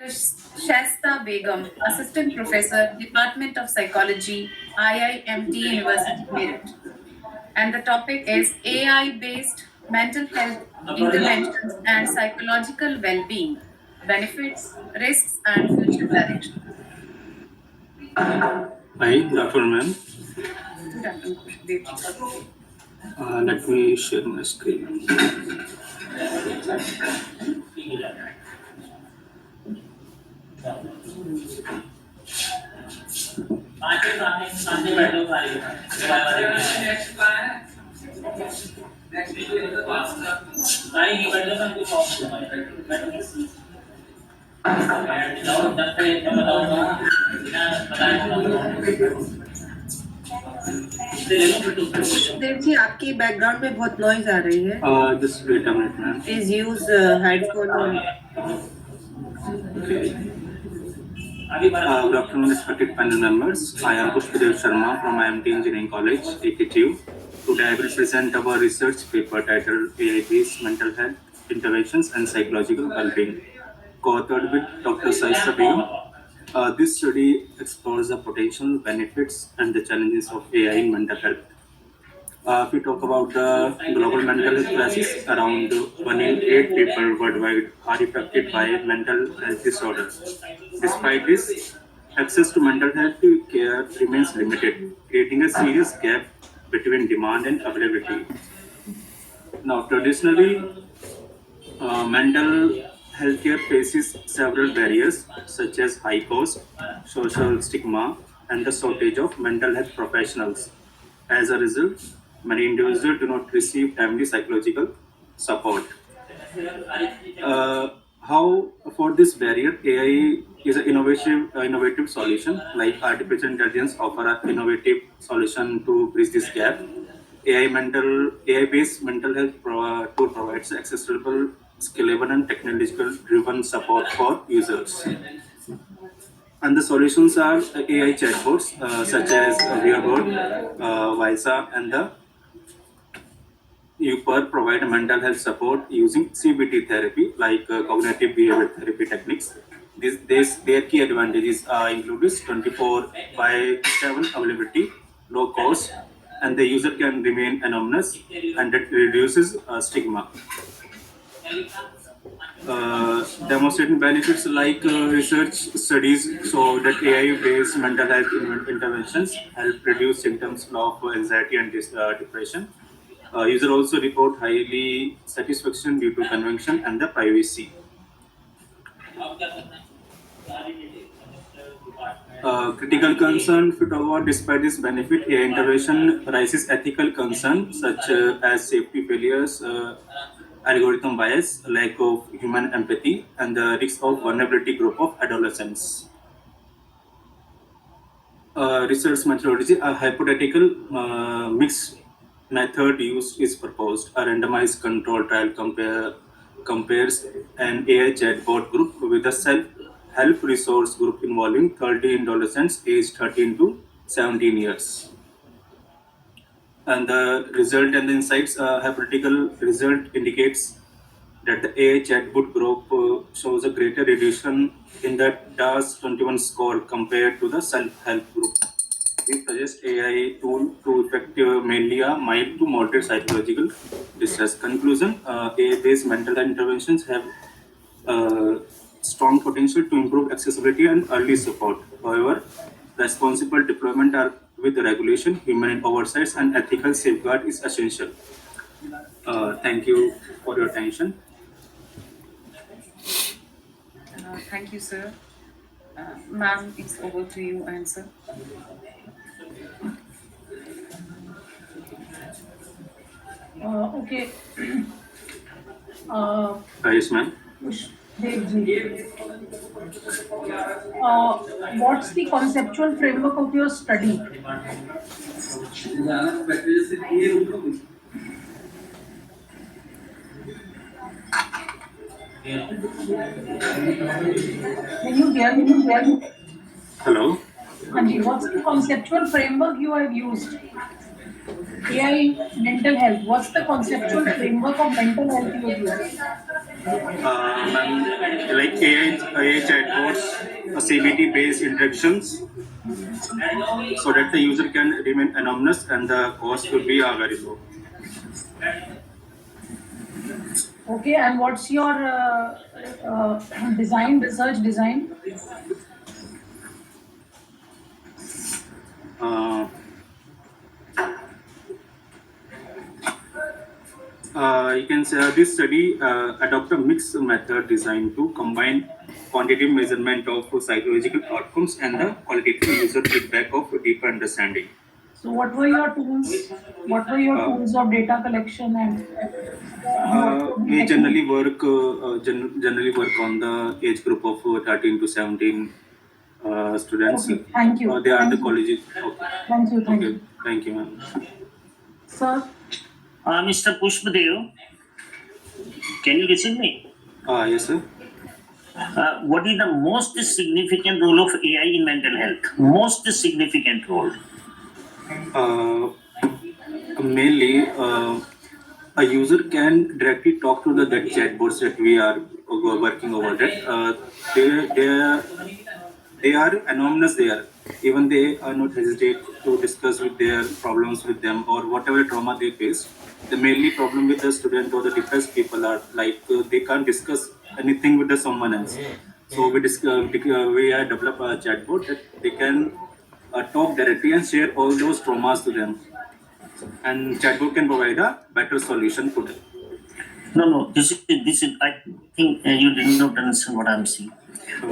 Shasta Begum, Assistant Professor, Department of Psychology, IIMT University, Meerut. And the topic is AI based mental health interventions and psychological well being, benefits, risks, and future direction. Hi, good afternoon, ma'am. Good afternoon, Kushdev. Let me share my screen. Dev ji आपकी background में बहुत noise आ रही है. Just wait a minute, ma'am. Please use headphone. Okay. Good afternoon, respected panel members. I am Pushpadev Sharma from IMT Engineering College, AKTU. Today I will present our research paper titled AI-based mental health interventions and psychological well-being, co-authored with Dr. Saisa Begum. This study explores the potential benefits and the challenges of AI in mental health. If we talk about the global mental health crisis, around 1 in 8 people worldwide are affected by mental health disorders. Despite this, access to mental health care remains limited, creating a serious gap between demand and availability. Now, traditionally, mental healthcare faces several barriers such as high cost, social stigma, and the shortage of mental health professionals. As a result, many individuals do not receive timely psychological support. How for this barrier, AI is an innovative solution. Like artificial intelligence offer an innovative solution to bridge this gap. AI-based mental health tool provides accessible, scalable, and technological-driven support for users. And the solutions are AI chatbots such as Wearbot, Visa, and the UPER provide mental health support using CBT therapy, like cognitive behavior therapy techniques. Their key advantages include 24 by 7 availability, low cost, and the user can remain anonymous, and it reduces stigma. Demonstrating benefits like research studies show that AI-based mental health interventions help reduce symptoms of anxiety and depression. User also report highly satisfaction due to convention and the privacy. Critical concern, if you talk about despite this benefit, AI intervention raises ethical concerns such as safety failures, algorithm bias, lack of human empathy, and the risk of vulnerability group of adolescents. Research methodology, a hypothetical mixed method used is proposed. A randomized control trial compares an AI chatbot group with a self-help resource group involving 30 adolescents aged 13 to 17 years. And the result and the insights, hypothetical result indicates that the AI chatbot group shows a greater reduction in the DAS-21 score compared to the self-help group. We suggest AI tool to effect mainly a mild to moderate psychological distress. Conclusion: AI-based mental health interventions have strong potential to improve accessibility and early support. However, responsible deployment are with regulation, human oversights, and ethical safeguard is essential. Thank you for your attention. Thank you, sir. Ma'am, it's over to you, answer. Okay. Yes, ma'am. What's the conceptual framework of your study? Can you hear me? Hello. Anji, what's the conceptual framework you have used? AI mental health. What's the conceptual framework of mental health you have used? Ma'am, like AI chatbots, CBT-based interactions, so that the user can remain anonymous and the cost will be very low. Okay, and what's your design, research design? Uh, you can say this study adopt a mixed method designed to combine quantitative measurement of psychological outcomes and the qualitative user feedback of deeper understanding. So what were your tools? What were your tools of data collection and We generally work on the age group of 13 to 17 students. Okay, thank you. They are Thank the you. colleges. Okay. Thank you, thank Okay. you. Thank you, ma'am. Sir, Mr. Pushpadev, can you listen me? Yes, sir. What is the most significant role of AI in mental health? Most significant role. Mainly, a user can directly talk to the that chatbots that we are working over that. They are anonymous there. Even they are not hesitate to discuss with their problems with them or whatever trauma they face. The mainly problem with the student or the depressed people are like they can't discuss anything with the someone else. So we develop a chatbot that they can talk directly and share all those traumas to them, and chatbot can provide a better solution for them. No. This is. I think you did not understand what I'm saying.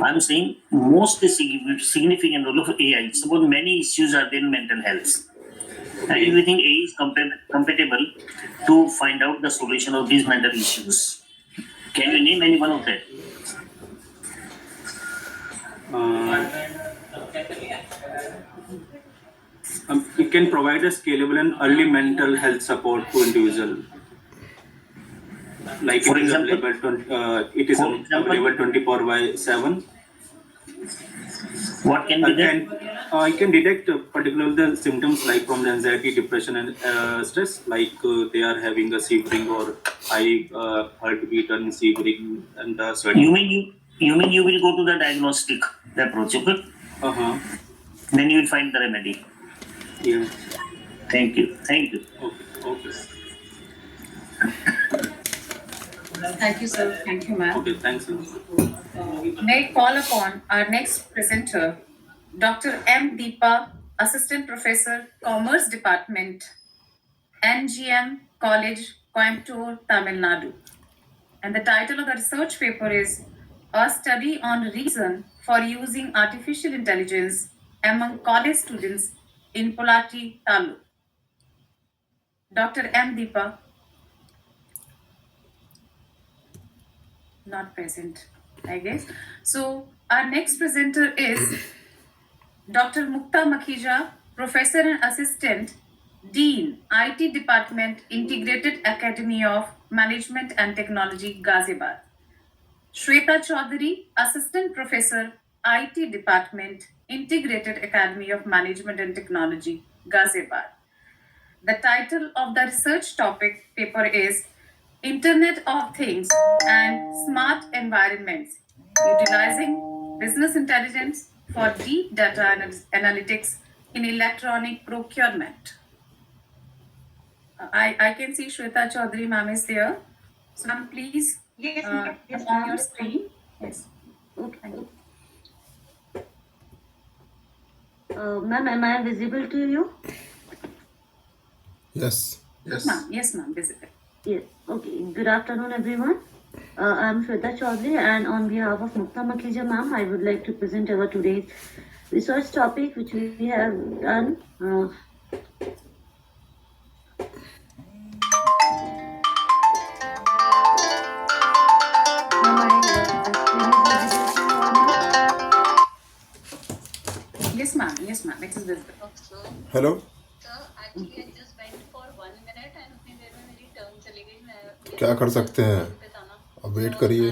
I'm saying most significant role of AI. Suppose many issues are there in mental health. And do you think AI is compatible to find out the solution of these mental issues? Can you name any one of them? It can provide a scalable and early mental health support to individual. Like For it is example? available. It is For example? available 24/7. What can be done? I can detect particularly the symptoms like from the anxiety, depression, and stress. Like they are having a shivering or high heartbeat and shivering and sweating. You mean you will go to the diagnostic approach, okay? Then you will find the remedy. Yeah. Thank you. Okay. Thank you, sir. Thank you, ma'am. Okay. Thanks. May I call upon our next presenter, Dr. M. Deepa, Assistant Professor, Commerce Department, NGM College, Coimbatore, Tamil Nadu. And the title of the research paper is A Study on Reason for Using Artificial Intelligence Among College Students in Polatti Taluk. Dr. M. Deepa, not present, I guess. So our next presenter is Dr. Mukta Makhija, Professor and Assistant Dean, IT Department, Integrated Academy of Management and Technology, Ghaziabad. Shweta Chaudhary, Assistant Professor, IT Department, Integrated Academy of Management and Technology, Ghaziabad. The title of the research topic paper is Internet of Things and Smart Environments, Utilizing Business Intelligence for Deep Data Analytics in Electronic Procurement. I can see Shweta Chaudhary ma'am is there. So ma'am, please Yes, on your screen. Yes. Okay. Ma'am, am I visible to you? Yes. Yes, ma'am, visible. Yes. Okay. Good afternoon, everyone. I'm Shweta Chaudhary, and on behalf of Mukta Makhija ma'am, I would like to present our today's research topic, which we have done. Yes, ma'am, it is visible. Hello क्या कर सकते हैं अब wait करिए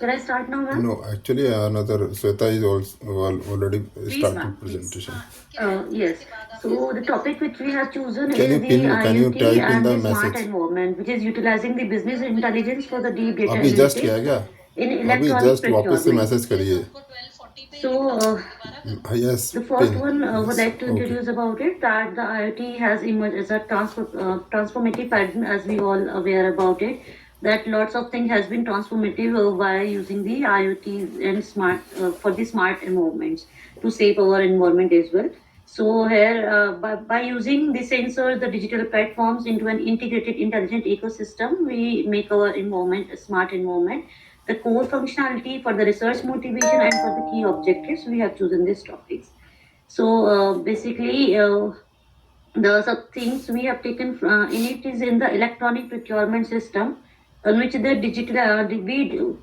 Shall I start now, ma'am? No, actually another Sweta is also already Please, started ma'am, please. presentation. Yes. So the topic which we have chosen Can you is the pin? Can you IoT type in and the the smart message? environment, which is utilizing the business intelligence for the deep data अभी just किया analytics क्या? in अभी electronic just वापस से procurement. Message करिए. So Yes, the first pin. one would Yes, like to okay. introduce about it, that the IoT has emerged as a transformative paradigm, as we all aware about it. That lots of things has been transformative by using the IoT and smart for the smart environments to save our environment as well. So here, by using the sensors, the digital platforms into an integrated intelligent ecosystem, we make our environment a smart environment. The core functionality for the research motivation and for the key objectives, we have chosen these topics. So basically, the sub things we have taken in it is in the electronic procurement system, on which the digital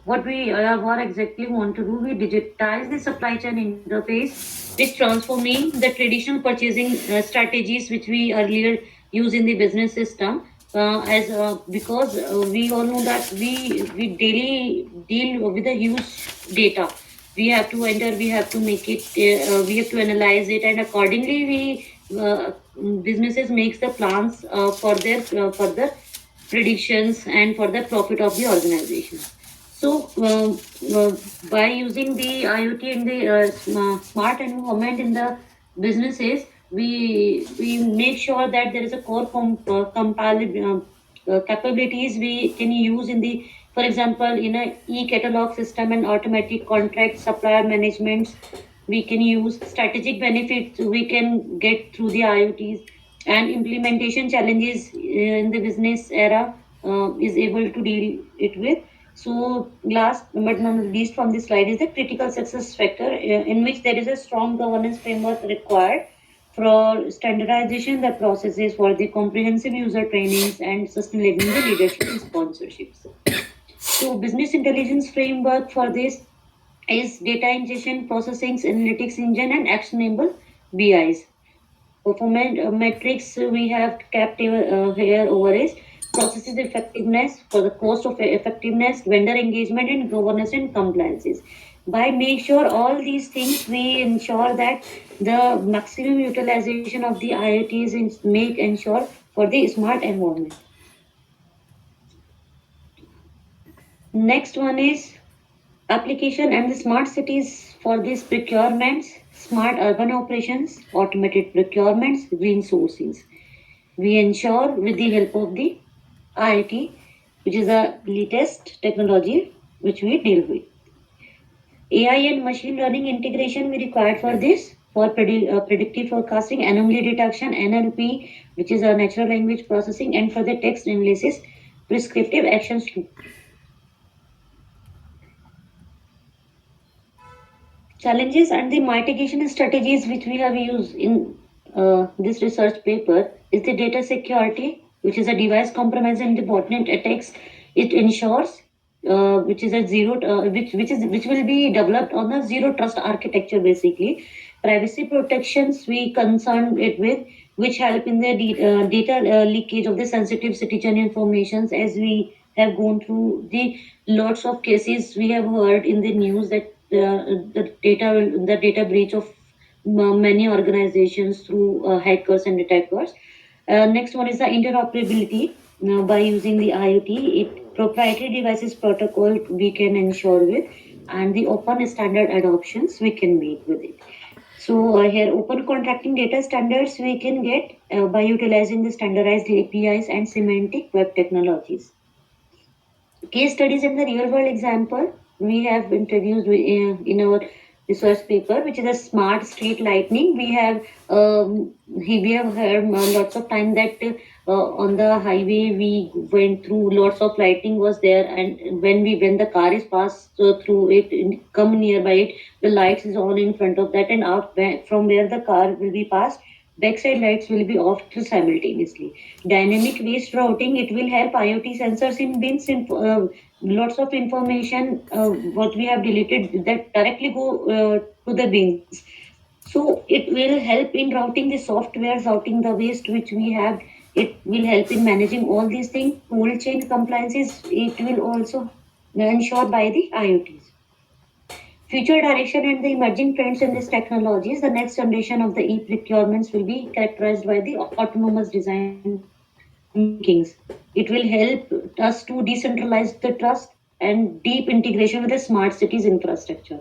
what we what exactly want to do, we digitize the supply chain interface, which transforming the traditional purchasing strategies which we earlier use in the business system, as because we all know that we daily deal with a huge data. We have to enter, we have to make it, we have to analyze it, and accordingly we businesses makes the plans for their further predictions and for the profit of the organization. So by using the IoT and the smart environment in the businesses, we make sure that there is a core capabilities we can use in the, for example, in a e-catalog system and automatic contract supplier management. We can use strategic benefits we can get through the IoTs, and implementation challenges in the business era is able to deal it with. So last but not least from this slide is the critical success factor, in which there is a strong governance framework required for standardization the processes for the comprehensive user trainings and sustaining the leadership and sponsorships. So business intelligence framework for this is data ingestion, processing, analytics engine, and actionable BIs. Performance metrics we have kept here over is processes effectiveness, for the cost of effectiveness, vendor engagement, and governance and compliances. By make sure all these things, we ensure that the maximum utilization of the IoTs make ensure for the smart environment. Next one is application and the smart cities for these procurements, smart urban operations, automated procurements, green sourcings. We ensure with the help of the IoT, which is the latest technology which we deal with. AI and machine learning integration we required for this, for predictive forecasting, anomaly detection, NLP, which is a natural language processing, and for the text analysis, prescriptive actions too. Challenges and the mitigation strategies which we have used in this research paper is the data security, which is a device compromise and the botnet attacks. It ensures which is a which will be developed on a zero trust architecture basically. Privacy protections we concern it with, which help in the data leakage of the sensitive citizen informations, as we have gone through the lots of cases we have heard in the news that the data breach of many organizations through hackers and attackers. Next one is the interoperability. Now, by using the IoT, it proprietary devices protocol we can ensure with, and the open standard adoptions we can make with it. So here, open contracting data standards we can get by utilizing the standardized APIs and semantic web technologies. Case studies in the real world example we have introduced in our research paper, which is a smart street lighting. We have heard lots of time that on the highway we went through, lots of lighting was there, and when the car is passed through it, come nearby it, the lights is on in front of that, and out from where the car will be passed, backside lights will be off simultaneously. Dynamic waste routing, it will help IoT sensors in bins, lots of information what we have deleted that directly go to the bins. So it will help in routing the software, routing the waste which we have. It will help in managing all these things. Cold chain compliances, it will also ensured by the IoTs. Future direction and the emerging trends in these technologies, the next generation of the e-procurements will be characterized by the autonomous design makings. It will help us to decentralize the trust and deep integration with the smart cities infrastructure.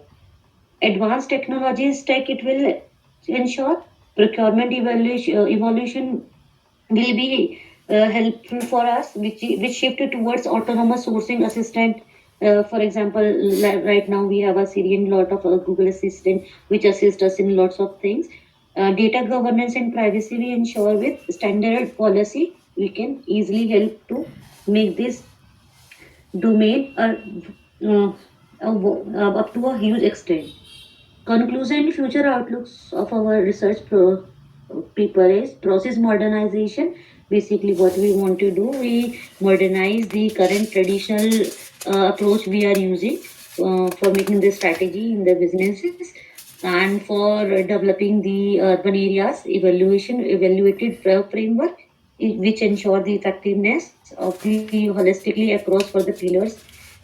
Advanced technologies tech, it will ensure procurement evolution will be helpful for us, which shifted towards autonomous sourcing assistant. For example, right now we have a Syrian lot of Google Assistant, which assists us in lots of things. Data governance and privacy we ensure with standard policy. We can easily help to make this domain up to a huge extent. Conclusion, future outlooks of our paper is process modernization. Basically, what we want to do, we modernize the current traditional approach we are using for making the strategy in the businesses and for developing the urban areas evaluated framework which ensure the effectiveness of the holistically across for the pillars.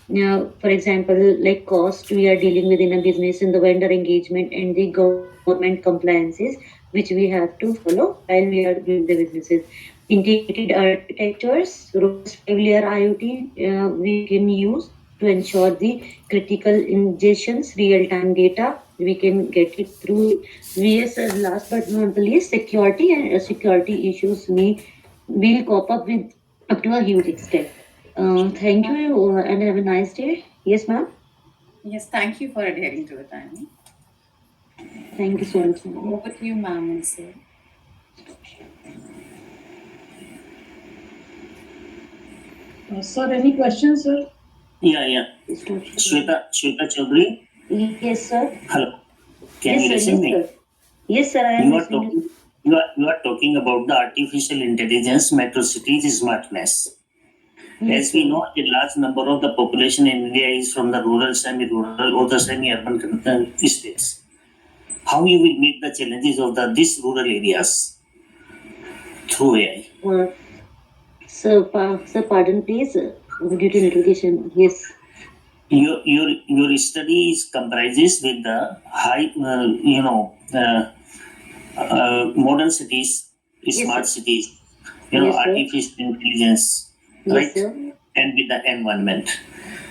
Now, for example, like cost, we are dealing with in a business in the vendor engagement and the government compliances, which we have to follow while we are doing the businesses. Integrated architectures, robust layer IoT, we can use to ensure the critical ingestions, real-time data. We can get it through VS. Last but not the least, security and security issues will cope up with up to a huge extent. Thank you and have a nice day. Yes, ma'am. Yes, thank you for adhering to the timing. Thank you so much, ma'am. Over to you, ma'am and sir. Sir, any questions, sir? Yeah. Shweta Chaudhary. Yes, sir. Hello. Can Yes, you sir. listen Yes, me? sir. Yes, sir. I am You are listening. talking. You are talking about the artificial intelligence, metro cities, smartness. Yes, As we sir. know, a large number of the population in India is from the rural, semi-rural, or the semi-urban states. How you will meet the challenges of these rural areas through AI? Sir, pardon, please. Due to interrogation. Yes. Your study is comprises with the high, modern cities, smart sir. cities, Yes, sir. artificial intelligence, Yes, right? sir. And with the environment.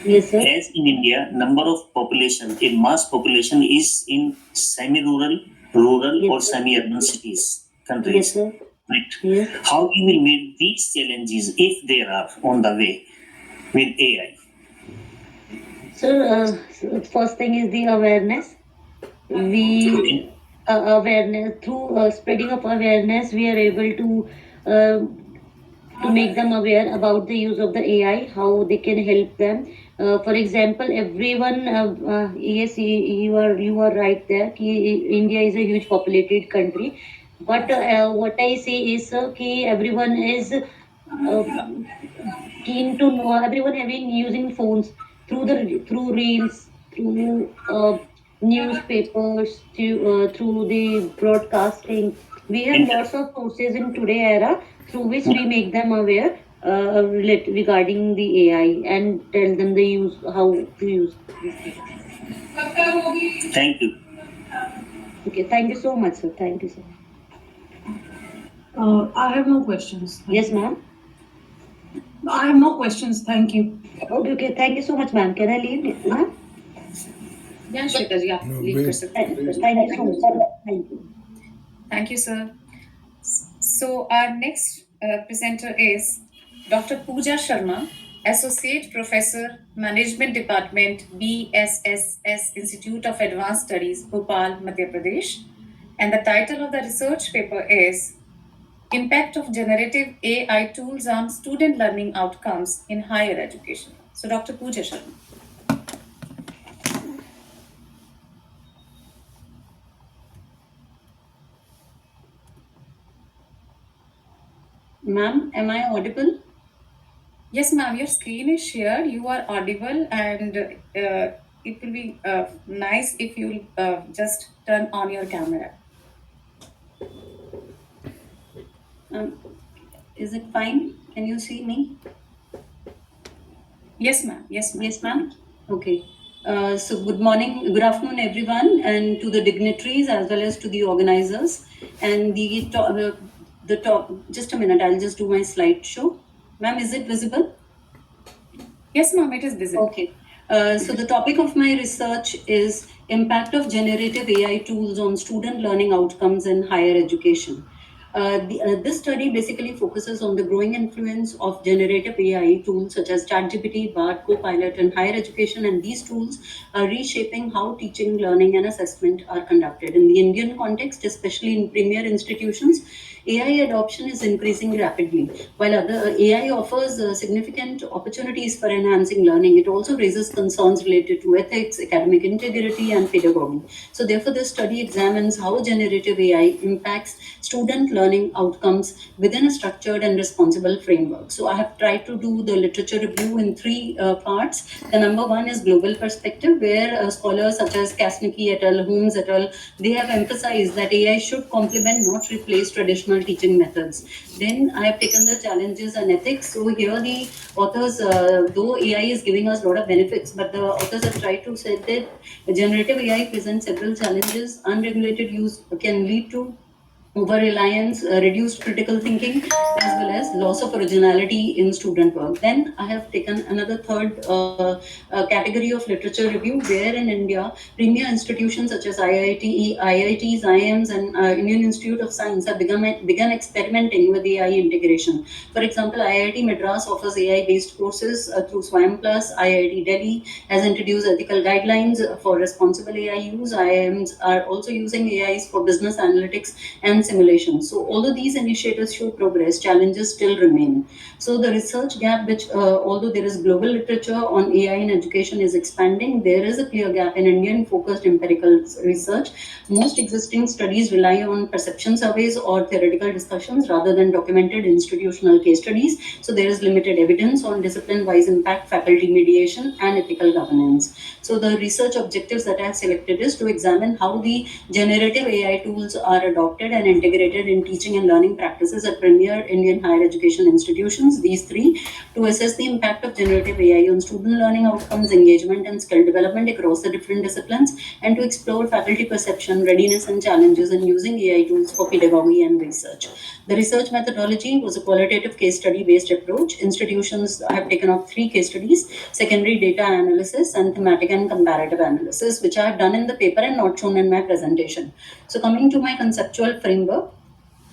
Yes, sir. As in India, number of population, a mass population is in semi-rural, rural, Yes, or sir. semi-urban cities, Yes, countries. sir. Right. Yes. How you will meet these challenges if there are on the way with AI? So, first thing is the awareness. We awareness through spreading of awareness, we are able to make them aware about the use of the AI, how they can help them. For example, everyone. Yes, you are right there. India is a huge populated country, but what I say is everyone is keen to know. Everyone having using phones through reels, through newspapers, through the broadcasting. We have lots of sources in today era through which we make them aware regarding the AI and tell them the use how to use these things. Thank you. Okay, thank you so much, sir. Thank you, sir. I have no questions. Yes, ma'am. I have no questions. Thank you. Okay. Thank you so much, ma'am. Can I leave, ma'am? Yeah, Shweta ji, No, leave wait. yourself. Thank you so much, sir. Thank you. Thank you, sir. So our next presenter is Dr. Pooja Sharma, Associate Professor, Management Department, BSSS Institute of Advanced Studies, Bhopal, Madhya Pradesh. And the title of the research paper is Impact of Generative AI Tools on Student Learning Outcomes in Higher Education. So Dr. Pooja Sharma. Ma'am, am I audible? Yes, ma'am, your screen is shared. You are audible, and it will be nice if you just turn on your camera. Is it fine? Can you see me? Yes, ma'am. Yes, ma'am. Yes, ma'am. Okay. So good morning, good afternoon, everyone, and to the dignitaries as well as to the organizers. And the top. Just a minute. I'll just do my slideshow. Ma'am, is it visible? Yes, ma'am. It is visible. Okay. So the topic of my research is impact of generative AI tools on student learning outcomes in higher education. This study basically focuses on the growing influence of generative AI tools such as ChatGPT, BART, Copilot in higher education, and these tools are reshaping how teaching, learning, and assessment are conducted. In the Indian context, especially in premier institutions, AI adoption is increasing rapidly. While other AI offers significant opportunities for enhancing learning, it also raises concerns related to ethics, academic integrity, and pedagogy. So, therefore, this study examines how generative AI impacts student learning outcomes within a structured and responsible framework. So, I have tried to do the literature review in three parts. The number one is global perspective, where scholars such as Kasnicki et al., Holmes et al., they have emphasized that AI should complement, not replace traditional teaching methods. Then I have taken the challenges and ethics. So here the authors, though AI is giving us a lot of benefits, but the authors have tried to say that generative AI presents several challenges. Unregulated use can lead to over reliance, reduced critical thinking, as well as loss of originality in student work. Then I have taken another third category of literature review, where in India, premier institutions such as IITs, IIMs, and Indian Institute of Science have begun experimenting with AI integration. For example, IIT Madras offers AI-based courses through SWAYAM Plus. IIT Delhi has introduced ethical guidelines for responsible AI use. IIMs are also using AIs for business analytics and simulation. So, although these initiatives show progress, challenges still remain. So, the research gap, which although there is global literature on AI in education, is expanding, there is a clear gap in Indian focused empirical research. Most existing studies rely on perception surveys or theoretical discussions rather than documented institutional case studies. So, there is limited evidence on discipline wise impact, faculty mediation, and ethical governance. So, the research objectives that I have selected is to examine how the generative AI tools are adopted and integrated in teaching and learning practices at premier Indian higher education institutions, these three, to assess the impact of generative AI on student learning outcomes, engagement, and skill development across the different disciplines, and to explore faculty perception, readiness, and challenges in using AI tools for pedagogy and research. The research methodology was a qualitative case study based approach. Institutions have taken up 3 case studies: secondary data analysis and thematic and comparative analysis, which I have done in the paper and not shown in my presentation. So, coming to my conceptual framework,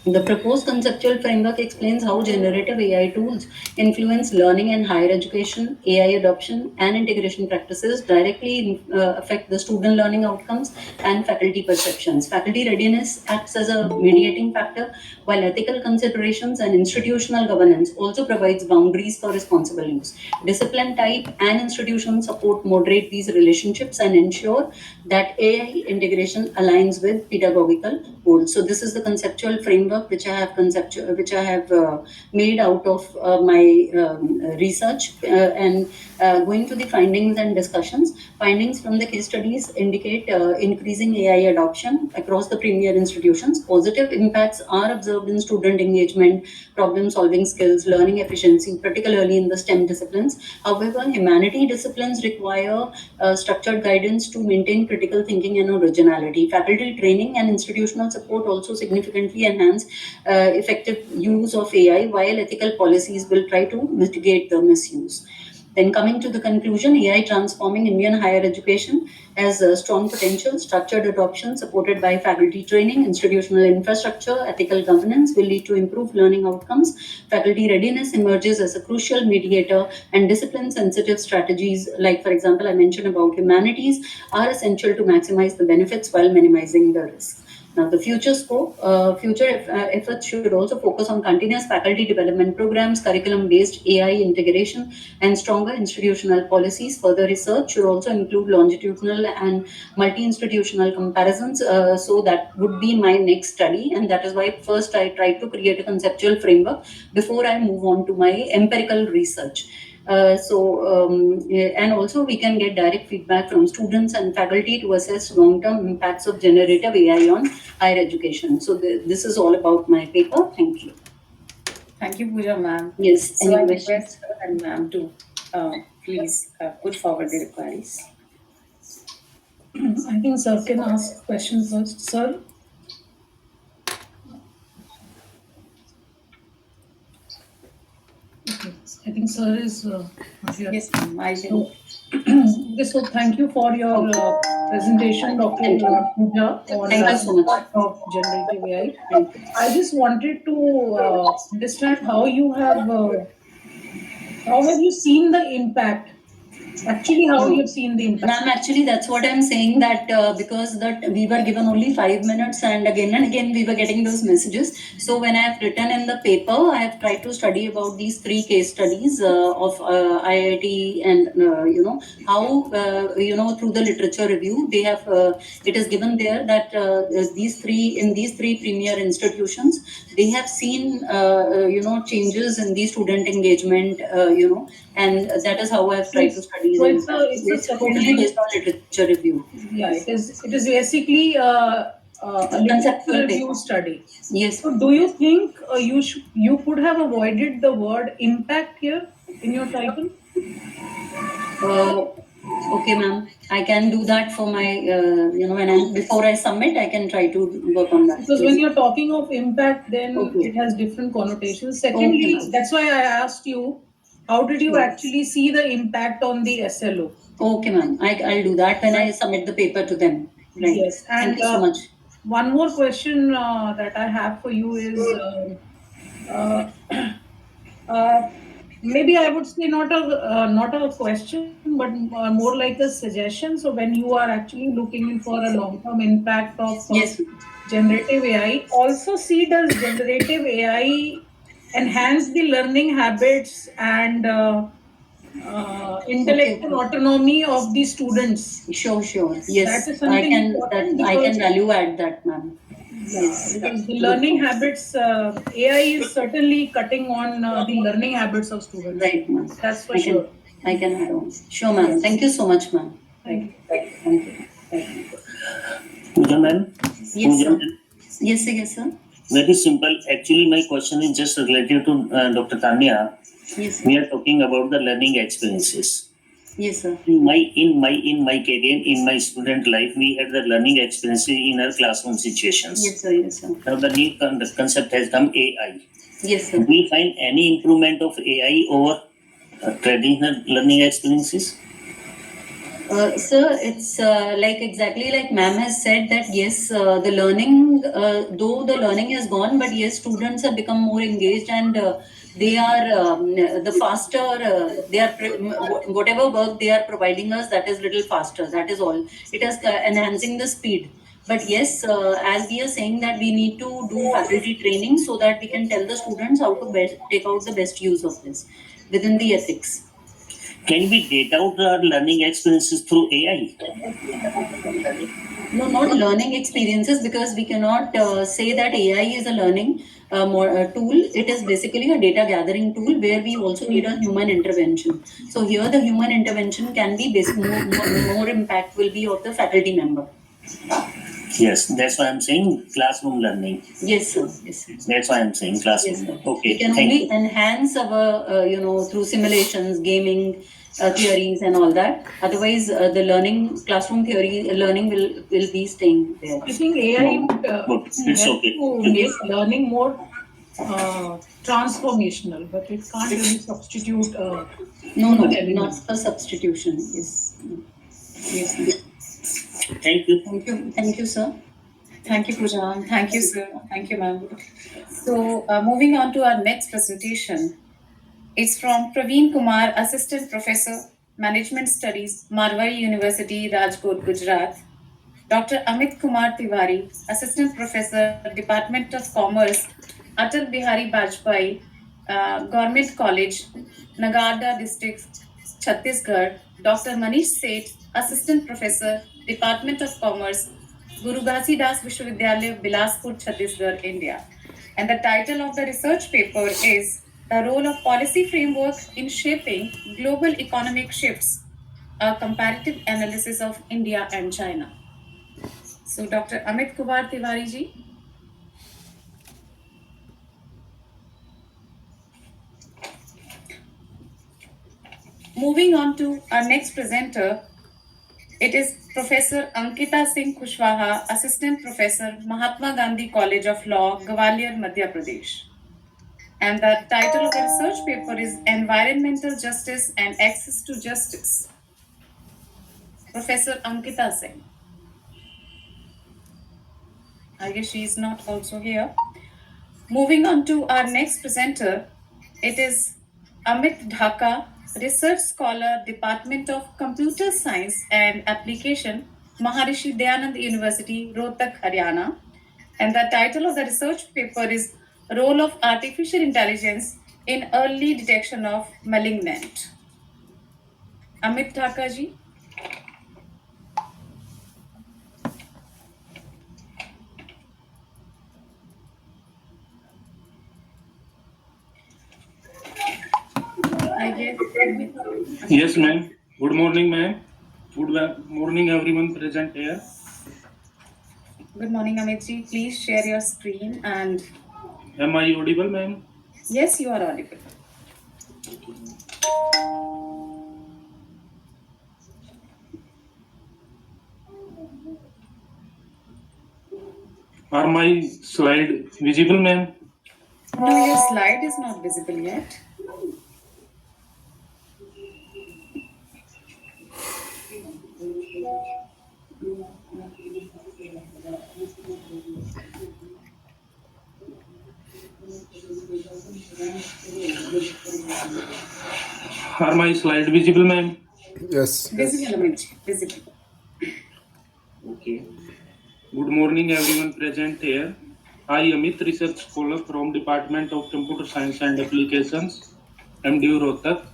the proposed conceptual framework explains how generative AI tools influence learning in higher education. AI adoption and integration practices directly affect the student learning outcomes and faculty perceptions. Faculty readiness acts as a mediating factor, while ethical considerations and institutional governance also provides boundaries for responsible use. Discipline type and institutional support moderate these relationships and ensure that AI integration aligns with pedagogical goals. So this is the conceptual framework which I have made out of my research, and going to the findings and discussions. Findings from the case studies indicate increasing AI adoption across the premier institutions. Positive impacts are observed in student engagement, problem solving skills, learning efficiency, particularly in the STEM disciplines. However, humanity disciplines require structured guidance to maintain critical thinking and originality. Faculty training and institutional support also significantly enhance effective use of AI, while ethical policies will try to mitigate the misuse. Then, coming to the conclusion, AI transforming Indian higher education has a strong potential. Structured adoption supported by faculty training, institutional infrastructure, ethical governance will lead to improved learning outcomes. Faculty readiness emerges as a crucial mediator, and discipline-sensitive strategies, like, for example, I mentioned about humanities, are essential to maximize the benefits while minimizing the risks. Now, the future scope, efforts should also focus on continuous faculty development programs, curriculum-based AI integration, and stronger institutional policies. Further research should also include longitudinal and multi-institutional comparisons. So that would be my next study, and that is why first I tried to create a conceptual framework before I move on to my empirical research. And also we can get direct feedback from students and faculty to assess long-term impacts of generative AI on higher education. So this is all about my paper. Thank you. Thank you, Pooja ma'am. Yes. So I Any request questions? her and ma'am to please put forward their queries. I think sir can ask question first. Sir? Okay, I think sir is not here. Yes, ma'am, I So, will. okay, so thank you for your presentation, Dr. Thank you. Pooja, on Thank you so much. impact of generative AI. Thank you. I just wanted to understand how have you seen the impact? Actually, how you've seen the impact? Ma'am, actually, that's what I'm saying, that because that we were given only 5 minutes and again we were getting those messages. So when I have written in the paper, I have tried to study about these 3 case studies of IIT, and how through the literature review they have it is given there that these three premier institutions, they have seen changes in the student engagement, and that is how I have tried to study So them. it's a It's totally secondary. based on literature review. Yeah, it is basically a Conceptual review paper. study. Yes. So do you think you could have avoided the word impact here in your title? Okay, ma'am. I can do that for my, before I submit, I can try to work on that. Because when you're talking of impact, then Okay. it has different connotations. Secondly, Okay. that's why I asked you, how did you Sure. actually see the impact on the SLO? Okay, ma'am. I'll do that when I submit the paper to them. Right. Yes, and Thank you so much. one more question that I have for you is maybe I would say not a question, but more like a suggestion. So when you are actually looking for a long-term impact of Yes. generative AI, also see does generative AI enhance the learning habits and intellectual autonomy of the students? Sure. Yes. That is something important I can because- value add that, ma'am. Yeah, because the learning habits, AI is certainly cutting on the learning habits of students. Right, ma'am. That's for I sure. I can add on. Sure, ma'am. Thank you so much, ma'am. Thank you. Thank you. Pooja ma'am? Yes, Pooja sir. ma'am? Yes, sir. Very simple. Actually, my question is just related to Dr. Tanya. Yes, We are talking about the learning experiences. yes, sir. In my career, in my student life, we had the learning experiences in our classroom situations. Yes, sir. Now the new concept has come AI. Yes, sir. Do we find any improvement of AI over traditional learning experiences? Sir, it's exactly like ma'am has said that yes, the learning, though the learning has gone, but yes, students have become more engaged, and they are the faster. They are whatever work they are providing us, that is little faster. That is all. It is enhancing the speed. But yes, as we are saying that we need to do faculty training so that we can tell the students how to take out the best use of this within the ethics. Can we data out our learning experiences through AI? No, not learning experiences, because we cannot say that AI is a learning tool. It is basically a data gathering tool where we also need a human intervention. So here the human intervention can be more impact will be of the faculty member. Yes, that's why I'm saying classroom learning. Yes, sir. Yes, sir. That's why I'm saying classroom. Yes, sir. Okay, We can thank only you. enhance our, through simulations, gaming, theories, and all that. Otherwise, the classroom theory learning will be staying there. I think AI would Good. It's help okay. to make learning more transformational, but it can't really substitute. No, human element. not for substitution. Yes. Yes. Thank you. Thank you, sir. Thank you, Pooja. Thank you, sir. Thank you, ma'am. So, moving on to our next presentation. It's from Praveen Kumar, Assistant Professor, Management Studies, Marwari University, Rajkot, Gujarat. Dr. Amit Kumar Tiwari, Assistant Professor, Department of Commerce, Atal Bihari Bajpai, Government College, Nagarda District, Chhattisgarh. Dr. Manish Seth, Assistant Professor, Department of Commerce, Guru Ghasidas Vishwavidyalaya, Bilaspur, Chhattisgarh, India. And the title of the research paper is The Role of Policy Framework in Shaping Global Economic Shifts, a comparative analysis of India and China. So, Dr. Amit Kumar Tiwari ji. Moving on to our next presenter, it is Professor Ankita Singh Kushwaha, Assistant Professor, Mahatma Gandhi College of Law, Gwalior, Madhya Pradesh. And the title of the research paper is Environmental Justice and Access to Justice. Professor Ankita Singh. I guess she is not also here. Moving on to our next presenter, it is Amit Dhaka, Research Scholar, Department of Computer Science and Application, Maharishi Dayanand University, Rohtak, Haryana. And the title of the research paper is Role of Artificial Intelligence in Early Detection of Malignant. Amit Dhaka ji. I guess. Yes, ma'am. Good morning, ma'am. Morning, everyone present here. Good morning, Amit ji. Please share your screen and Am I audible, ma'am? yes, you are audible. Are my slide visible, ma'am? No, your slide is not visible yet. Are my slide visible, ma'am? Yes. Visible, Amit ji. Visible. Okay. Good morning, everyone present here. I Amit, research scholar from Department of Computer Science and Applications, MDU Rohtak.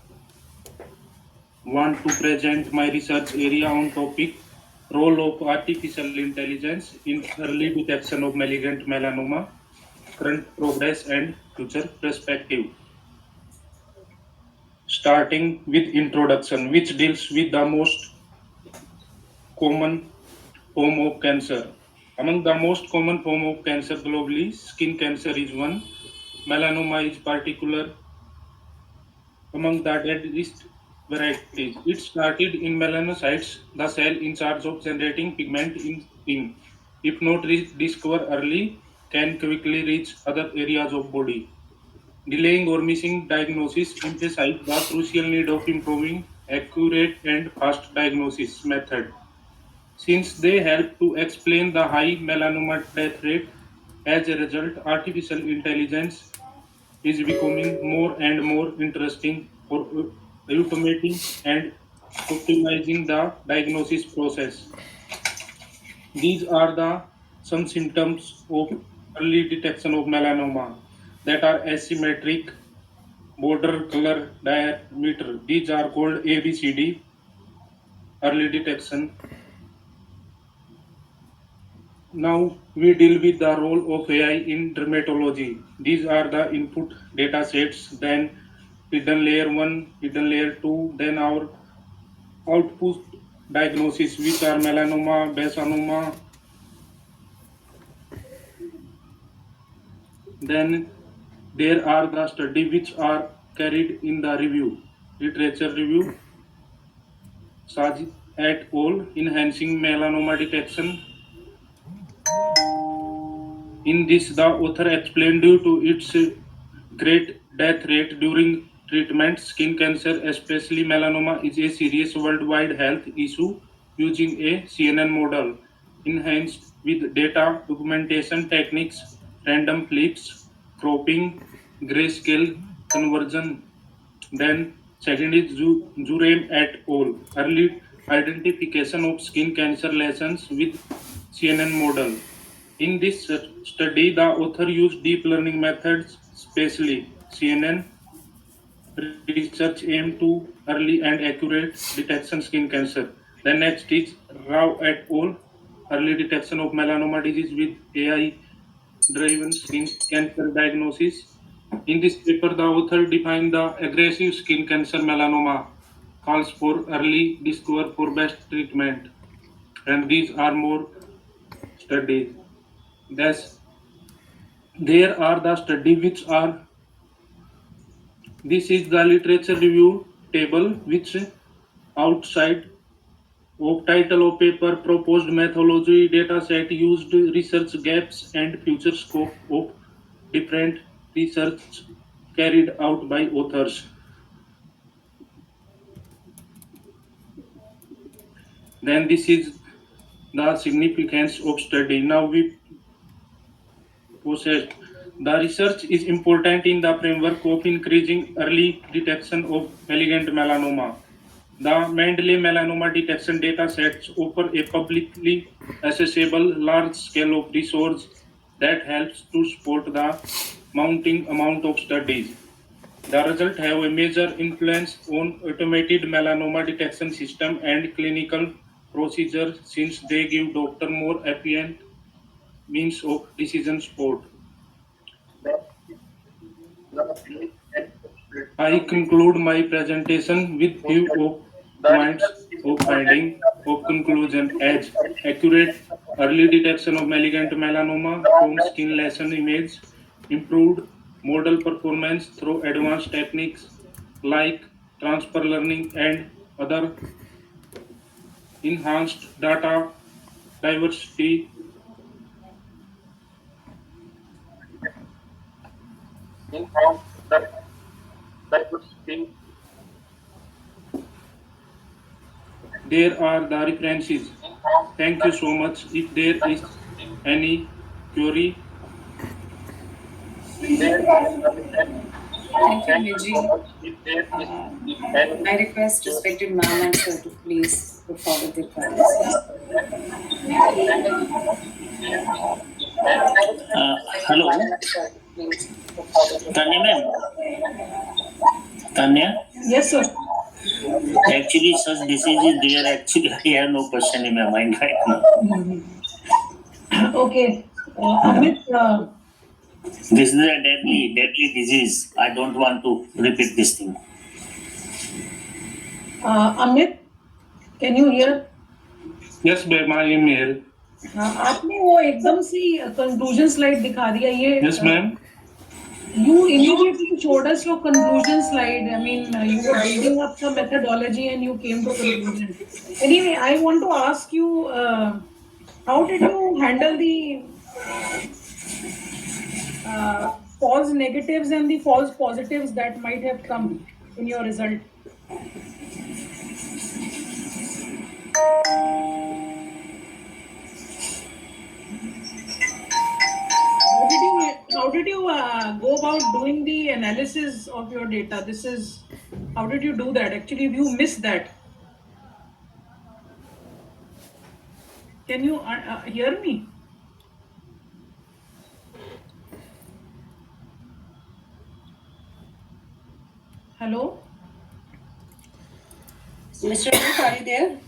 Want to present my research area on topic role of artificial intelligence in early detection of malignant melanoma, current progress and future perspective. Starting with introduction, which deals with the most common form of cancer. Among the most common form of cancer globally, skin cancer is one. Melanoma is particular among the deadliest varieties. It started in melanocytes, the cell in charge of generating pigment in skin. If not discovered early, can quickly reach other areas of body. Delaying or missing diagnosis emphasizes the crucial need of improving accurate and fast diagnosis method. Since they help to explain the high melanoma death rate, as a result, artificial intelligence is becoming more and more interesting for automating and optimizing the diagnosis process. These are the some symptoms of early detection of melanoma that are asymmetric, border color diameter. These are called ABCD, early detection. Now we deal with the role of AI in dermatology. These are the input data sets, then hidden layer 1, hidden layer 2, then our output diagnosis, which are melanoma, basanoma. Then there are the studies which are carried in the review, literature review, Sajid et al. Enhancing melanoma detection. In this, the author explained due to its great death rate during treatment, skin cancer, especially melanoma, is a serious worldwide health issue using a CNN model enhanced with data documentation techniques, random flips, cropping, grayscale conversion. Then second is Jurem et al. Early identification of skin cancer lesions with CNN model. In this study, the author used deep learning methods, especially CNN research aimed to early and accurate detection skin cancer. The next is Rao et al. Early detection of melanoma disease with AI-driven skin cancer diagnosis. In this paper, the author defined the aggressive skin cancer melanoma, calls for early discovery for best treatment, and these are more studies. Thus, there are the studies which are, this is the literature review table which outside of title of paper, proposed methodology, data set used, research gaps, and future scope of different research carried out by authors. Then this is the significance of study. Now we possess. The research is important in the framework of increasing early detection of malignant melanoma. The Mendeley melanoma detection data sets offer a publicly accessible large scale of resource that helps to support the mounting amount of studies. The results have a major influence on automated melanoma detection system and clinical procedures since they give doctor more efficient means of decision support. I conclude my presentation with few of points of finding of conclusion as accurate early detection of malignant melanoma from skin lesion image, improved model performance through advanced techniques like transfer learning and other enhanced data diversity there are the references. Thank you so much. If there is any query, Thank you, Niji. I request respected ma'am and sir to please put forward their comments. Hello, Tanya ma'am. Tanya, Yes, sir. actually such disease is there. Actually, I have no question in my mind right now. Okay. Amit, This is a deadly disease. I don't want to repeat this thing. Amit, can you hear? yes, ma'am, I am here. आपने वो एकदम सी conclusion slide दिखा दिया ये. Yes, ma'am. You immediately showed us your conclusion slide. I mean, you were building up some methodology and you came to conclusion. Anyway, I want to ask you, how did you handle the false negatives and the false positives that might have come in your result? How did you go about doing the analysis of your data? How did you do that? Actually, you missed that. Can you hear me? Hello? Mr. Amit, are you there?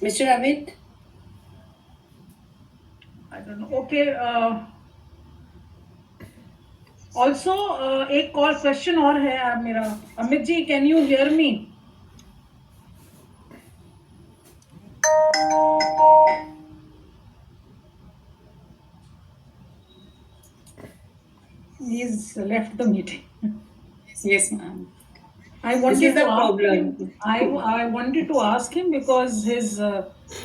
Mr. Amit? I don't know. Okay. Also, एक और question और है मेरा. Amit ji, can you hear me? He's left the meeting. Yes, ma'am. I wanted This is the to ask problem. him. I wanted to ask him because his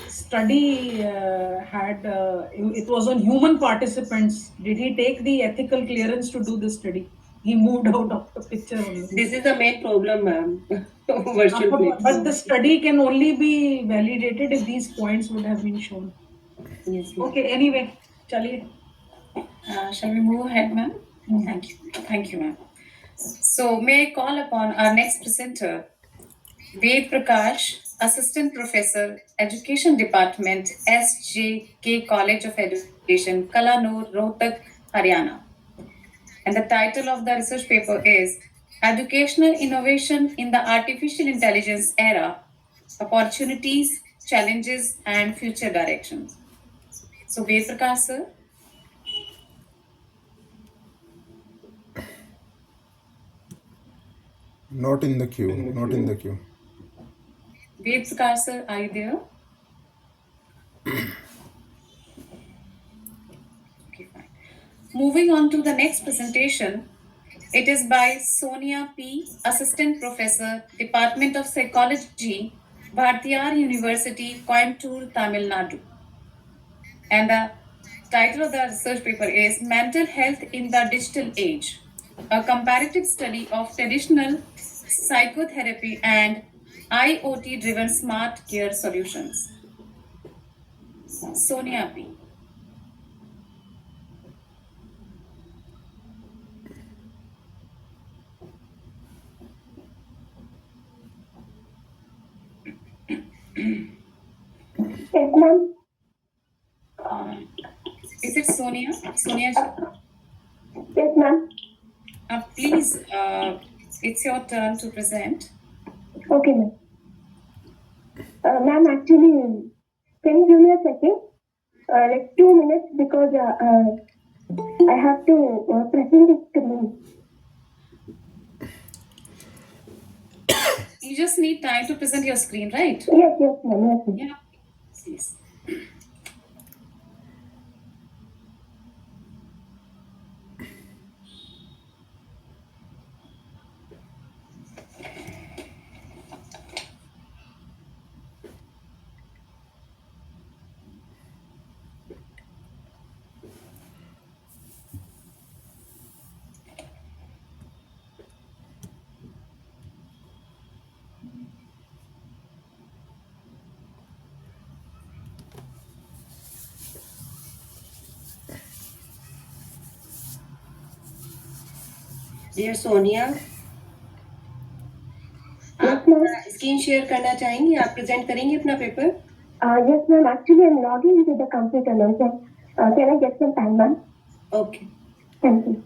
study had it was on human participants. Did he take the ethical clearance to do the study? He moved out of the picture only. This is the main problem, ma'am. Virtual But the platform. study can only be validated if these points would have been shown. Yes, ma'am. Okay. Anyway, chaliye. Shall we move ahead, ma'am? Thank you. Thank you, ma'am. So, may I call upon our next presenter, Ved Prakash, Assistant Professor, Education Department, SJK College of Education, Kalanur, Rohtak, Haryana. And the title of the research paper is Educational Innovation in the Artificial Intelligence Era, Opportunities, Challenges, and Future Directions. So, Ved Prakash, sir. Not in the queue. Not in the queue. Ved Prakash, sir, are you there? Okay, fine. Moving on to the next presentation, it is by Sonia P., Assistant Professor, Department of Psychology, Bhartiyar University, Coimbatore, Tamil Nadu. And the title of the research paper is Mental Health in the Digital Age, a comparative study of traditional psychotherapy and IoT-driven smart care solutions. Sonia P. Yes, ma'am. Is it Sonia? Sonia, Yes, ma'am. please, it's your turn to present. Okay, ma'am. Ma'am, actually, can you give me a second? Like 2 minutes because I have to present the screen. You just need time to present your screen, right? Yes, ma'am. Yes, ma'am. Yeah, please. Dear Sonia, Yes, आप ma'am. Screen share करना चाहेंगी? आप present करेंगी अपना paper? Yes, ma'am. Actually, I'm logging into the computer now. So, can I get some time, ma'am? Okay. Thank you.